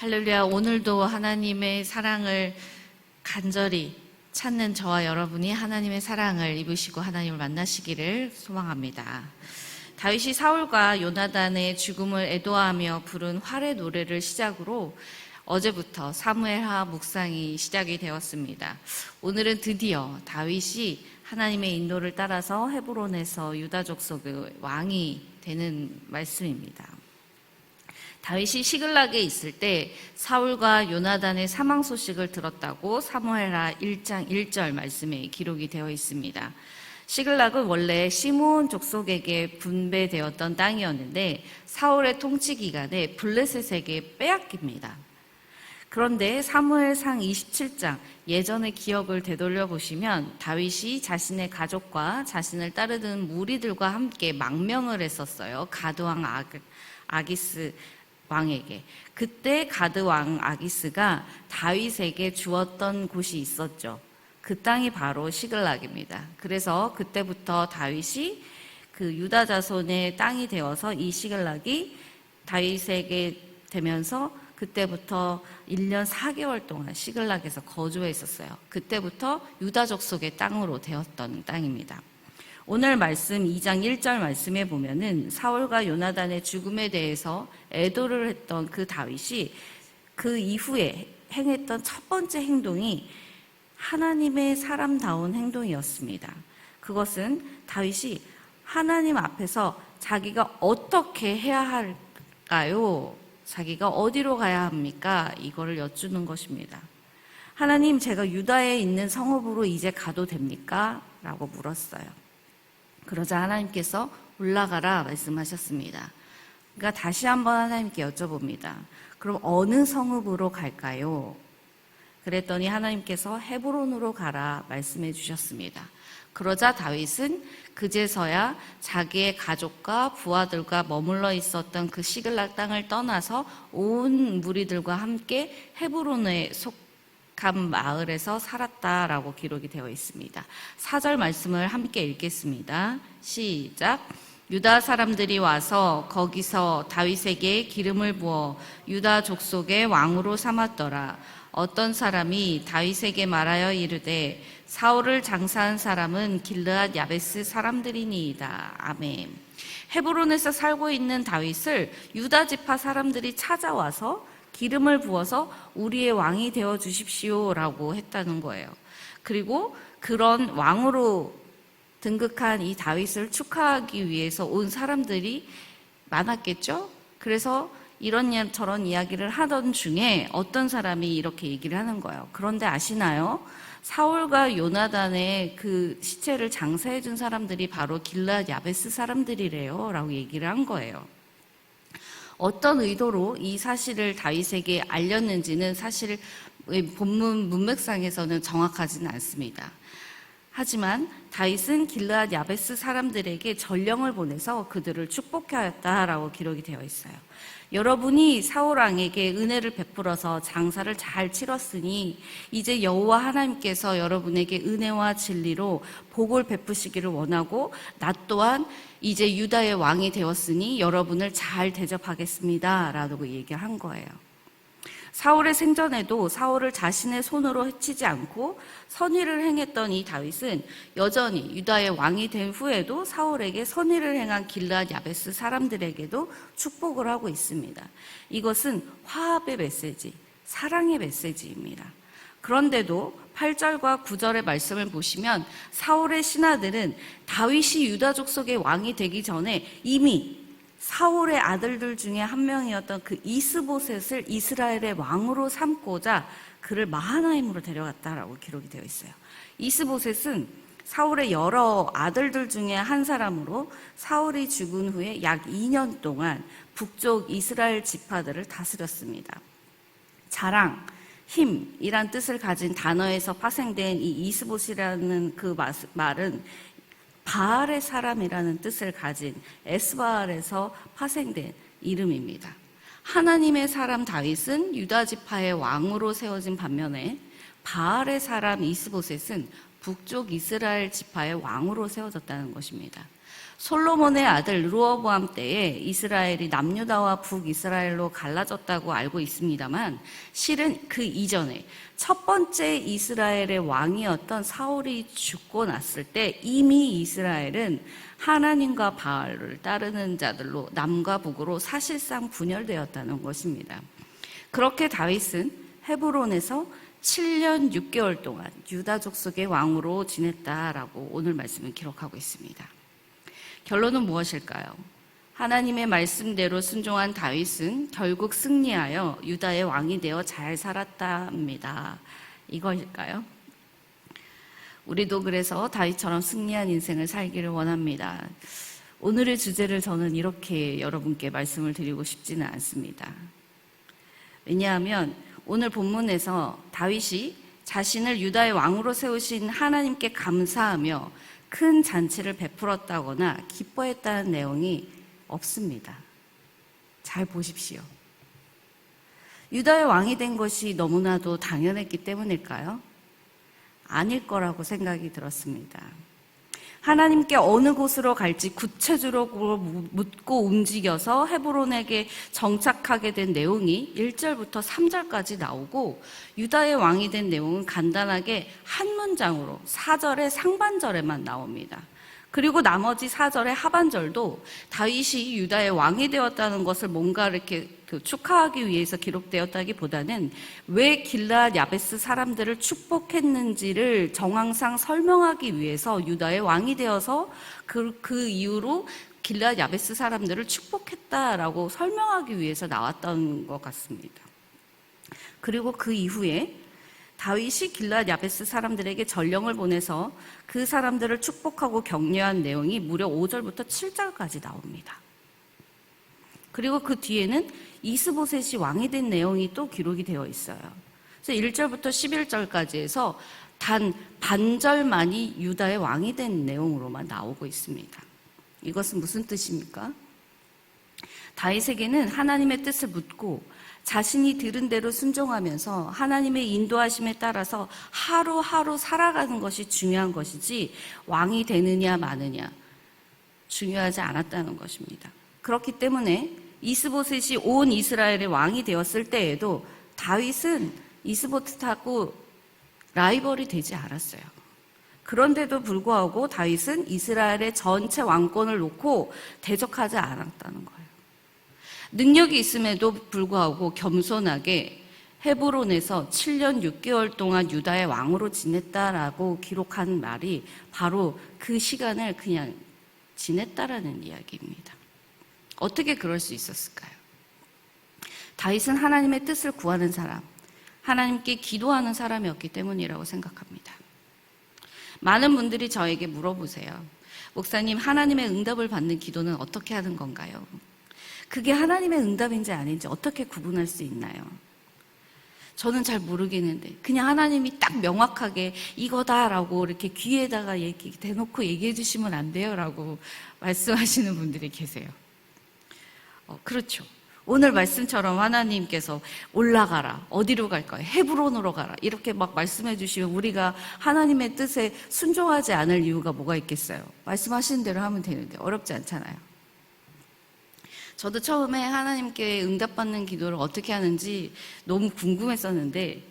할렐루야. 오늘도 하나님의 사랑을 간절히 찾는 저와 여러분이 하나님의 사랑을 입으시고 하나님을 만나시기를 소망합니다. 다윗이 사울과 요나단의 죽음을 애도하며 부른 활의 노래를 시작으로 어제부터 사무엘하 묵상이 시작이 되었습니다. 오늘은 드디어 다윗이 하나님의 인도를 따라서 헤브론에서 유다 족속의 왕이 되는 말씀입니다. 다윗이 시글락에 있을 때 사울과 요나단의 사망 소식을 들었다고 사무엘하 1장 1절 말씀에 기록이 되어 있습니다. 시글락은 원래 시므온 족속에게 분배되었던 땅이었는데 사울의 통치 기간에 블레셋에게 빼앗깁니다. 그런데 사무엘상 27장 예전의 기억을 되돌려 보시면 다윗이 자신의 가족과 자신을 따르는 무리들과 함께 망명을 했었어요. 가드왕 아기스 왕에게. 그때 가드왕 아기스가 다윗에게 주었던 곳이 있었죠. 그 땅이 바로 시글락입니다. 그래서 그때부터 다윗이 그 유다 자손의 땅이 되어서 이 시글락이 다윗에게 되면서 그때부터 1년 4개월 동안 시글락에서 거주했었어요. 그때부터 유다 족속의 땅으로 되었던 땅입니다. 오늘 말씀 2장 1절 말씀에 보면은 사울과 요나단의 죽음에 대해서 애도를 했던 그 다윗이 그 이후에 행했던 첫 번째 행동이 하나님의 사람다운 행동이었습니다. 그것은 다윗이 하나님 앞에서 자기가 어떻게 해야 할까요? 자기가 어디로 가야 합니까? 이거를 여쭈는 것입니다. 하나님, 제가 유다에 있는 성읍으로 이제 가도 됩니까? 라고 물었어요. 그러자 하나님께서 올라가라 말씀하셨습니다. 그러니까 다시 한번 하나님께 여쭤봅니다. 그럼 어느 성읍으로 갈까요? 그랬더니 하나님께서 헤브론으로 가라 말씀해 주셨습니다. 그러자 다윗은 그제서야 자기의 가족과 부하들과 머물러 있었던 그 시글락 땅을 떠나서 온 무리들과 함께 헤브론에 속한 마을에서 살았다라고 기록이 되어 있습니다. 4절 말씀을 함께 읽겠습니다. 시작. 유다 사람들이 와서 거기서 다윗에게 기름을 부어 유다 족속의 왕으로 삼았더라. 어떤 사람이 다윗에게 말하여 이르되 사울을 장사한 사람은 길르앗 야베스 사람들이니이다. 아멘. 헤브론에서 살고 있는 다윗을 유다 지파 사람들이 찾아와서 기름을 부어서 우리의 왕이 되어 주십시오라고 했다는 거예요. 그리고 그런 왕으로 등극한 이 다윗을 축하하기 위해서 온 사람들이 많았겠죠? 그래서 이런 저런 이야기를 하던 중에 어떤 사람이 이렇게 얘기를 하는 거예요. 그런데 아시나요? 사울과 요나단의 그 시체를 장사해 준 사람들이 바로 길르앗 야베스 사람들이래요 라고 얘기를 한 거예요. 어떤 의도로 이 사실을 다윗에게 알렸는지는 사실 본문 문맥상에서는 정확하지는 않습니다. 하지만 다윗은 길르앗 야베스 사람들에게 전령을 보내서 그들을 축복하였다라고 기록이 되어 있어요. 여러분이 사울 왕에게 은혜를 베풀어서 장사를 잘 치렀으니 이제 여호와 하나님께서 여러분에게 은혜와 진리로 복을 베푸시기를 원하고 나 또한 이제 유다의 왕이 되었으니 여러분을 잘 대접하겠습니다 라고 얘기한 거예요. 사울의 생전에도 사울을 자신의 손으로 해치지 않고 선의를 행했던 이 다윗은 여전히 유다의 왕이 된 후에도 사울에게 선의를 행한 길르앗 야베스 사람들에게도 축복을 하고 있습니다. 이것은 화합의 메시지, 사랑의 메시지입니다. 그런데도 8절과 9절의 말씀을 보시면 사울의 신하들은 다윗이 유다 족속의 왕이 되기 전에 이미 사울의 아들들 중에 한 명이었던 그 이스보셋을 이스라엘의 왕으로 삼고자 그를 마하나임으로 데려갔다라고 기록이 되어 있어요. 이스보셋은 사울의 여러 아들들 중에 한 사람으로 사울이 죽은 후에 약 2년 동안 북쪽 이스라엘 지파들을 다스렸습니다. 자랑, 힘이란 뜻을 가진 단어에서 파생된 이 이스보셋이라는 그 말은 바알의 사람이라는 뜻을 가진 에스바알에서 파생된 이름입니다. 하나님의 사람 다윗은 유다 지파의 왕으로 세워진 반면에 바알의 사람 이스보셋은 북쪽 이스라엘 지파의 왕으로 세워졌다는 것입니다. 솔로몬의 아들 르호보암 때에 이스라엘이 남유다와 북이스라엘로 갈라졌다고 알고 있습니다만 실은 그 이전에 첫 번째 이스라엘의 왕이었던 사울이 죽고 났을 때 이미 이스라엘은 하나님과 바알을 따르는 자들로 남과 북으로 사실상 분열되었다는 것입니다. 그렇게 다윗은 헤브론에서 7년 6개월 동안 유다 족속의 왕으로 지냈다라고 오늘 말씀은 기록하고 있습니다. 결론은 무엇일까요? 하나님의 말씀대로 순종한 다윗은 결국 승리하여 유다의 왕이 되어 잘 살았답니다. 이것일까요? 우리도 그래서 다윗처럼 승리한 인생을 살기를 원합니다. 오늘의 주제를 저는 이렇게 여러분께 말씀을 드리고 싶지는 않습니다. 왜냐하면 오늘 본문에서 다윗이 자신을 유다의 왕으로 세우신 하나님께 감사하며 큰 잔치를 베풀었다거나 기뻐했다는 내용이 없습니다. 잘 보십시오. 유다의 왕이 된 것이 너무나도 당연했기 때문일까요? 아닐 거라고 생각이 들었습니다. 하나님께 어느 곳으로 갈지 구체적으로 묻고 움직여서 헤브론에게 정착하게 된 내용이 1절부터 3절까지 나오고 유다의 왕이 된 내용은 간단하게 한 문장으로 4절의 상반절에만 나옵니다. 그리고 나머지 4절의 하반절도 다윗이 유다의 왕이 되었다는 것을 뭔가 이렇게 축하하기 위해서 기록되었다기보다는 왜 길르앗 야베스 사람들을 축복했는지를 정황상 설명하기 위해서 유다의 왕이 되어서 그 이후로 길르앗 야베스 사람들을 축복했다라고 설명하기 위해서 나왔던 것 같습니다. 그리고 그 이후에 다윗이 길르앗 야베스 사람들에게 전령을 보내서 그 사람들을 축복하고 격려한 내용이 무려 5절부터 7절까지 나옵니다. 그리고 그 뒤에는 이스보셋이 왕이 된 내용이 또 기록이 되어 있어요. 그래서 1절부터 11절까지 해서 단 반절만이 유다의 왕이 된 내용으로만 나오고 있습니다. 이것은 무슨 뜻입니까? 다윗에게는 하나님의 뜻을 묻고 자신이 들은 대로 순종하면서 하나님의 인도하심에 따라서 하루하루 살아가는 것이 중요한 것이지 왕이 되느냐 마느냐 중요하지 않았다는 것입니다. 그렇기 때문에 이스보셋이 온 이스라엘의 왕이 되었을 때에도 다윗은 이스보셋하고 라이벌이 되지 않았어요. 그런데도 불구하고 다윗은 이스라엘의 전체 왕권을 놓고 대적하지 않았다는 거예요. 능력이 있음에도 불구하고 겸손하게 헤브론에서 7년 6개월 동안 유다의 왕으로 지냈다라고 기록한 말이 바로 그 시간을 그냥 지냈다라는 이야기입니다. 어떻게 그럴 수 있었을까요? 다윗은 하나님의 뜻을 구하는 사람, 하나님께 기도하는 사람이었기 때문이라고 생각합니다. 많은 분들이 저에게 물어보세요. 목사님, 하나님의 응답을 받는 기도는 어떻게 하는 건가요? 그게 하나님의 응답인지 아닌지 어떻게 구분할 수 있나요? 저는 잘 모르겠는데 그냥 하나님이 딱 명확하게 이거다라고 이렇게 귀에다가 대놓고 얘기해 주시면 안 돼요 라고 말씀하시는 분들이 계세요. 그렇죠. 오늘 말씀처럼 하나님께서 올라가라, 어디로 갈 거야? 헤브론으로 가라, 이렇게 막 말씀해 주시면 우리가 하나님의 뜻에 순종하지 않을 이유가 뭐가 있겠어요? 말씀하시는 대로 하면 되는데 어렵지 않잖아요. 저도 처음에 하나님께 응답받는 기도를 어떻게 하는지 너무 궁금했었는데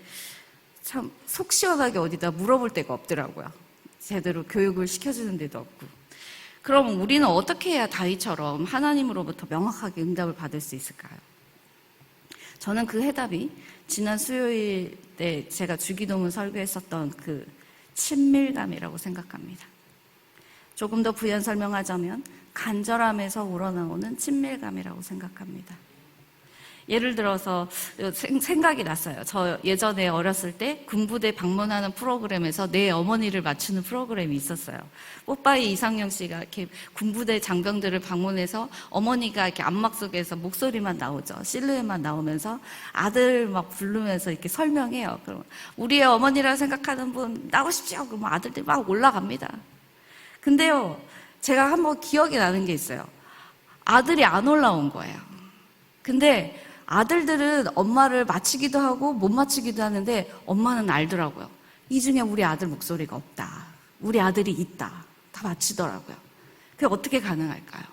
참 속 시원하게 어디다 물어볼 데가 없더라고요. 제대로 교육을 시켜주는 데도 없고. 그럼 우리는 어떻게 해야 다윗처럼 하나님으로부터 명확하게 응답을 받을 수 있을까요? 저는 그 해답이 지난 수요일 때 제가 주기도문 설교했었던 그 친밀감이라고 생각합니다. 조금 더 부연 설명하자면 간절함에서 우러나오는 친밀감이라고 생각합니다. 예를 들어서 생각이 났어요. 저 예전에 어렸을 때 군부대 방문하는 프로그램에서 내 어머니를 맞추는 프로그램이 있었어요. 뽀빠이 이상영 씨가 이렇게 군부대 장병들을 방문해서 어머니가 이렇게 안막 속에서 목소리만 나오죠. 실루엣만 나오면서 아들 막 부르면서 이렇게 설명해요. 그럼 우리의 어머니라고 생각하는 분 나오십시오. 그럼 아들들이 막 올라갑니다. 근데요, 제가 한번 기억이 나는 게 있어요. 아들이 안 올라온 거예요. 근데 아들들은 엄마를 맞추기도 하고 못 맞추기도 하는데 엄마는 알더라고요. 이 중에 우리 아들 목소리가 없다. 우리 아들이 있다. 다 맞추더라고요. 그게 어떻게 가능할까요?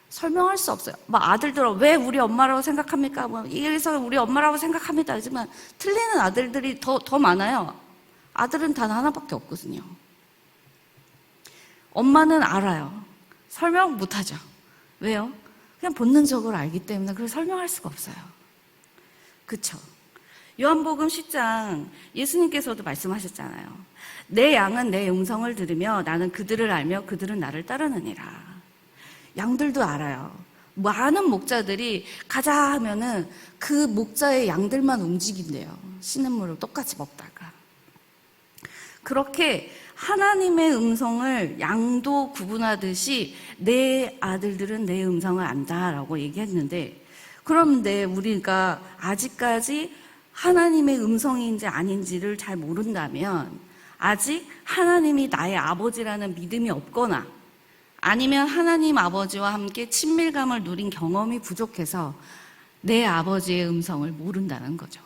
설명할 수 없어요. 막 아들들은 왜 우리 엄마라고 생각합니까? 뭐 이래서 우리 엄마라고 생각합니다. 하지만 틀리는 아들들이 더 많아요. 아들은 단 하나밖에 없거든요. 엄마는 알아요. 설명 못하죠. 왜요? 그냥 본능적으로 알기 때문에 그걸 설명할 수가 없어요. 그쵸? 요한복음 10장 예수님께서도 말씀하셨잖아요. 내 양은 내 음성을 들으며 나는 그들을 알며 그들은 나를 따르느니라. 양들도 알아요. 많은 목자들이 가자 하면은 그 목자의 양들만 움직인대요. 신음물을 똑같이 먹다가. 그렇게 하나님의 음성을 양도 구분하듯이 내 아들들은 내 음성을 안다라고 얘기했는데, 그런데 우리가 아직까지 하나님의 음성인지 아닌지를 잘 모른다면, 아직 하나님이 나의 아버지라는 믿음이 없거나 아니면 하나님 아버지와 함께 친밀감을 누린 경험이 부족해서 내 아버지의 음성을 모른다는 거죠.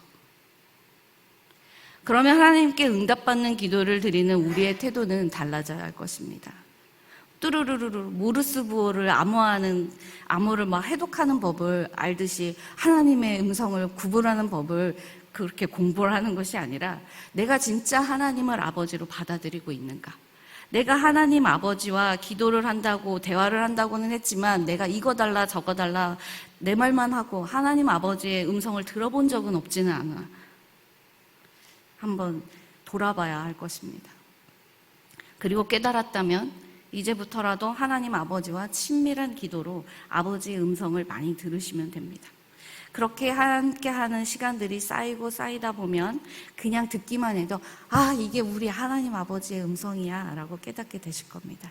그러면 하나님께 응답받는 기도를 드리는 우리의 태도는 달라져야 할 것입니다. 뚜루루루루 모르스부호를 암호를 막 해독하는 법을 알듯이 하나님의 음성을 구분하는 법을 그렇게 공부를 하는 것이 아니라, 내가 진짜 하나님을 아버지로 받아들이고 있는가? 내가 하나님 아버지와 기도를 한다고 대화를 한다고는 했지만 내가 이거 달라 저거 달라 내 말만 하고 하나님 아버지의 음성을 들어본 적은 없지는 않아. 한번 돌아봐야 할 것입니다. 그리고 깨달았다면 이제부터라도 하나님 아버지와 친밀한 기도로 아버지의 음성을 많이 들으시면 됩니다. 그렇게 함께 하는 시간들이 쌓이고 쌓이다 보면 그냥 듣기만 해도 이게 우리 하나님 아버지의 음성이야 라고 깨닫게 되실 겁니다.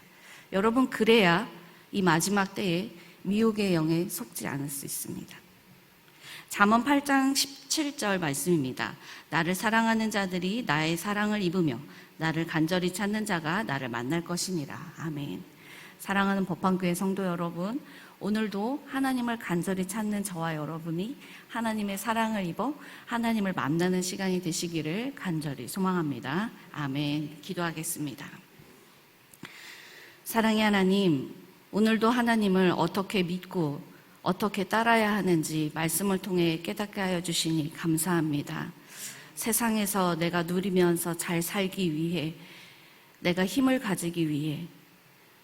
여러분, 그래야 이 마지막 때에 미혹의 영에 속지 않을 수 있습니다. 잠언 8장 17절 말씀입니다. 나를 사랑하는 자들이 나의 사랑을 입으며 나를 간절히 찾는 자가 나를 만날 것이니라. 아멘. 사랑하는 법한교회 성도 여러분, 오늘도 하나님을 간절히 찾는 저와 여러분이 하나님의 사랑을 입어 하나님을 만나는 시간이 되시기를 간절히 소망합니다. 아멘. 기도하겠습니다. 사랑의 하나님, 오늘도 하나님을 어떻게 믿고 어떻게 따라야 하는지 말씀을 통해 깨닫게 하여 주시니 감사합니다. 세상에서 내가 누리면서 잘 살기 위해, 내가 힘을 가지기 위해,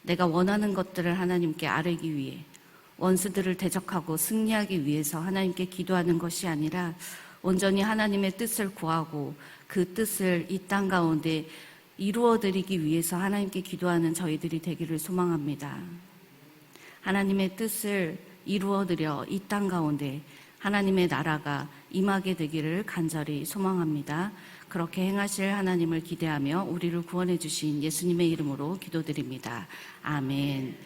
내가 원하는 것들을 하나님께 아뢰기 위해, 원수들을 대적하고 승리하기 위해서 하나님께 기도하는 것이 아니라 온전히 하나님의 뜻을 구하고 그 뜻을 이 땅 가운데 이루어드리기 위해서 하나님께 기도하는 저희들이 되기를 소망합니다. 하나님의 뜻을 이루어드려 이 땅 가운데 하나님의 나라가 임하게 되기를 간절히 소망합니다. 그렇게 행하실 하나님을 기대하며 우리를 구원해 주신 예수님의 이름으로 기도드립니다. 아멘.